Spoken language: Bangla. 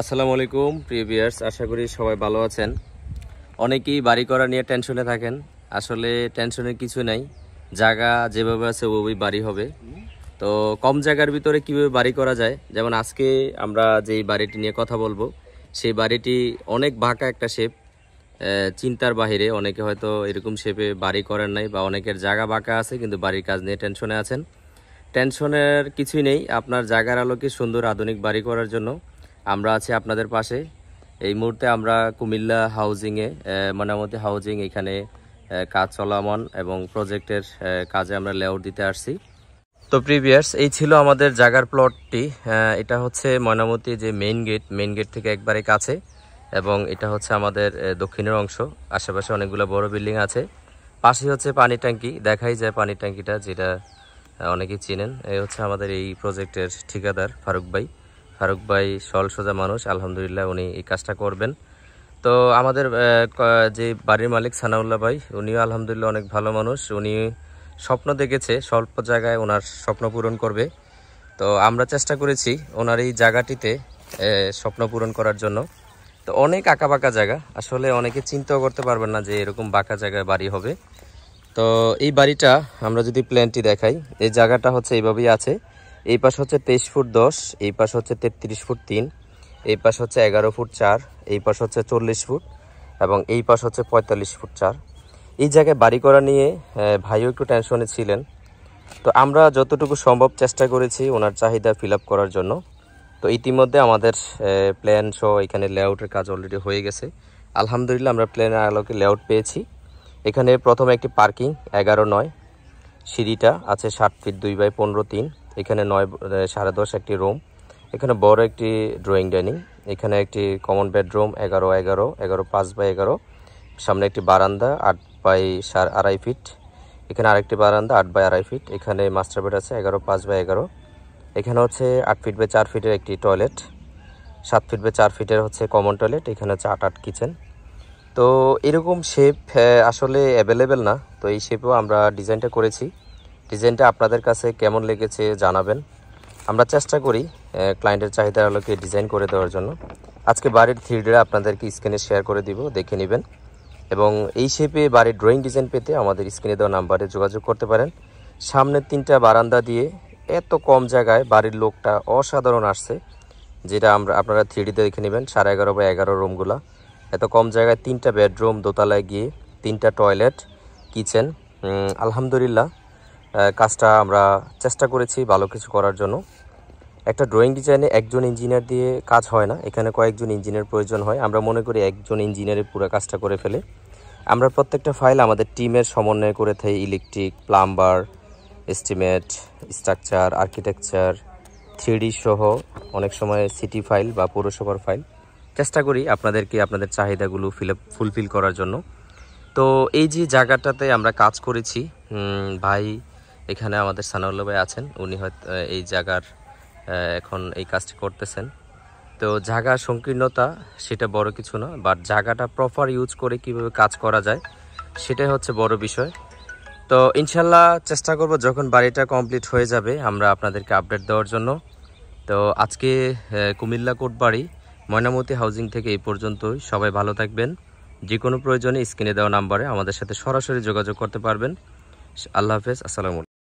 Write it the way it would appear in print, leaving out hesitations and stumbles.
আসসালামু আলাইকুম প্রিয় ভিউয়ার্স, আশা করি সবাই ভালো আছেন। অনেকেই বাড়ি করা নিয়ে টেনশনে থাকেন। আসলে টেনশনের কিছু নাই, জায়গা যেভাবে আছে ওভাবেই বাড়ি হবে। তো কম জায়গার ভিতরে কিভাবে বাড়ি করা যায়, যেমন আজকে আমরা যেই বাড়িটি নিয়ে কথা বলবো, সেই বাড়িটি অনেক বাঁকা একটা শেপ, চিন্তার বাহিরে। অনেকে হয়তো এরকম শেপে বাড়ি করেন নাই, বা অনেকের জায়গা বাঁকা আছে কিন্তু বাড়ির কাজ নিয়ে টেনশনে আছেন। টেনশনের কিছুই নেই, আপনার জায়গার আলোকে সুন্দর আধুনিক বাড়ি করার জন্য আমরা আছি আপনাদের পাশে। এই মুহূর্তে আমরা কুমিল্লা হাউজিংয়ে, ময়নামতি হাউজিং, এখানে কাজ চলমান এবং প্রজেক্টের কাজে আমরা লেআউট দিতে আসছি। তো প্রিভিয়াস এই ছিল আমাদের জায়গার প্লটটি। এটা হচ্ছে ময়নামতি যে মেইন গেট থেকে একবারে কাছে, এবং এটা হচ্ছে আমাদের দক্ষিণের অংশ। আশেপাশে অনেকগুলো বড় বিল্ডিং আছে, পাশে হচ্ছে পানি ট্যাঙ্কি, দেখাই যায় পানি ট্যাঙ্কিটা, যেটা অনেকেই চিনেন। এই হচ্ছে আমাদের এই প্রজেক্টের ঠিকাদার ফারুক ভাই সরল সোজা মানুষ, আলহামদুলিল্লাহ উনি এই কাজটা করবেন। তো আমাদের যে বাড়ির মালিক সানাউল্লাহ ভাই, উনিও আলহামদুলিল্লাহ অনেক ভালো মানুষ। উনি স্বপ্ন দেখেছে স্বল্প জায়গায় ওনার স্বপ্ন পূরণ করবে। তো আমরা চেষ্টা করেছি ওনার এই জায়গাটিতে স্বপ্ন পূরণ করার জন্য। তো অনেক আঁকা বাঁকা জায়গা, আসলে অনেকে চিন্তাও করতে পারবেন না যে এরকম বাঁকা জায়গায় বাড়ি হবে। তো এই বাড়িটা আমরা যদি প্ল্যানটি দেখাই, এই জায়গাটা হচ্ছে এইভাবেই আছে। এই পাশ হচ্ছে 23 ফুট 10, এই পাশ হচ্ছে 33 ফুট 3, এই পাশ হচ্ছে 11 ফুট 4, এই পাশ হচ্ছে 40 ফুট, এবং এই পাশ হচ্ছে 45 ফুট 4। এই জায়গায় বাড়ি করা নিয়ে ভাইও একটু টেনশনে ছিলেন। তো আমরা যতটুকু সম্ভব চেষ্টা করেছি ওনার চাহিদা ফিল আপ করার জন্য। তো ইতিমধ্যে আমাদের প্ল্যান সহ এখানে লেআউটের কাজ অলরেডি হয়ে গেছে। আলহামদুলিল্লাহ আমরা প্ল্যানের আলোকে লেআউট পেয়েছি। এখানে প্রথমে একটি পার্কিং 11-9, সিঁড়িটা আছে 60 ফিট 2 বাই 15-3, এখানে 9 10.5 একটি রুম, এখানে বড় একটি ড্রয়িং ডাইনিং, এখানে একটি কমন বেডরুম 11-11, 5 বাই 11, সামনে একটি বারান্দা 8 বাই 2.5 ফিট, এখানে আরেকটি বারান্দা 8 বাই 2.5 ফিট, এখানে মাস্টার বেড আছে 5 বাই 11, এখানে হচ্ছে 8 ফিট বাই 4 ফিটের একটি টয়লেট, 7 ফিট বাই 4 ফিটের হচ্ছে কমন টয়লেট, এখানে হচ্ছে 8 কিচেন। তো এরকম শেপ আসলে অ্যাভেলেবেল না, তো এই শেপেও আমরা ডিজাইনটা করেছি। ডিজাইনটা আপনাদের কাছে কেমন লেগেছে জানাবেন। আমরা চেষ্টা করি ক্লায়েন্টের চাহিদার আলোকে ডিজাইন করে দেওয়ার জন্য। আজকে বাড়ির 3D আপনাদেরকে স্ক্রিনে শেয়ার করে দিব, দেখে নেবেন। এবং এই শেপে বাড়ির ড্রয়িং ডিজাইন পেতে আমাদের স্ক্রিনে দেওয়া নাম্বারে যোগাযোগ করতে পারেন। সামনে 3টা বারান্দা দিয়ে এত কম জায়গায় বাড়ির লোকটা অসাধারণ আসছে, যেটা আপনারা 3Dতে দেখে নেবেন। 11.5 বাই 11 রুমগুলা, এত কম জায়গায় 3টা বেডরুম, দোতলায় গিয়ে 3টা টয়লেট, কিচেন। আলহামদুলিল্লাহ কাজটা আমরা চেষ্টা করেছি ভালো কিছু করার জন্য। একটা ড্রয়িং ডিজাইনে একজন ইঞ্জিনিয়ার দিয়ে কাজ হয় না, এখানে কয়েকজন ইঞ্জিনিয়ার প্রয়োজন হয়। আমরা মনে করি একজন ইঞ্জিনিয়ারের পুরো কাজটা করে ফেলে। আমরা প্রত্যেকটা ফাইল আমাদের টিমের সমন্বয় করে থাকি, electric, plumber, estimate, structure, architecture, 3D সহ অনেক সময় সিটি ফাইল বা পৌরসভার ফাইল। চেষ্টা করি আপনাদেরকে আপনাদের চাহিদাগুলো ফুলফিল করার জন্য। তো এই যে জায়গাটাতে আমরা কাজ করেছি, ভাই এখানে আমাদের সানাউল্লাহ ভাই আছেন, উনি হয়তো এই জায়গার এখন এই কাজটি করতেছেন। তো জায়গার সংকীর্ণতা সেটা বড় কিছু না, বাট জায়গাটা প্রপার ইউজ করে কিভাবে কাজ করা যায় সেটাই হচ্ছে বড় বিষয়। তো ইনশাল্লাহ চেষ্টা করব যখন বাড়িটা কমপ্লিট হয়ে যাবে আমরা আপনাদেরকে আপডেট দেওয়ার জন্য। তো আজকে কুমিল্লা কোটবাড়ি ময়নামতি হাউজিং থেকে এই পর্যন্তই। সবাই ভালো থাকবেন। যে কোনো প্রয়োজনে স্ক্রিনে দেওয়া নাম্বারে আমাদের সাথে সরাসরি যোগাযোগ করতে পারবেন। আল্লাহ হাফেজ, আসসালামু আলাইকুম।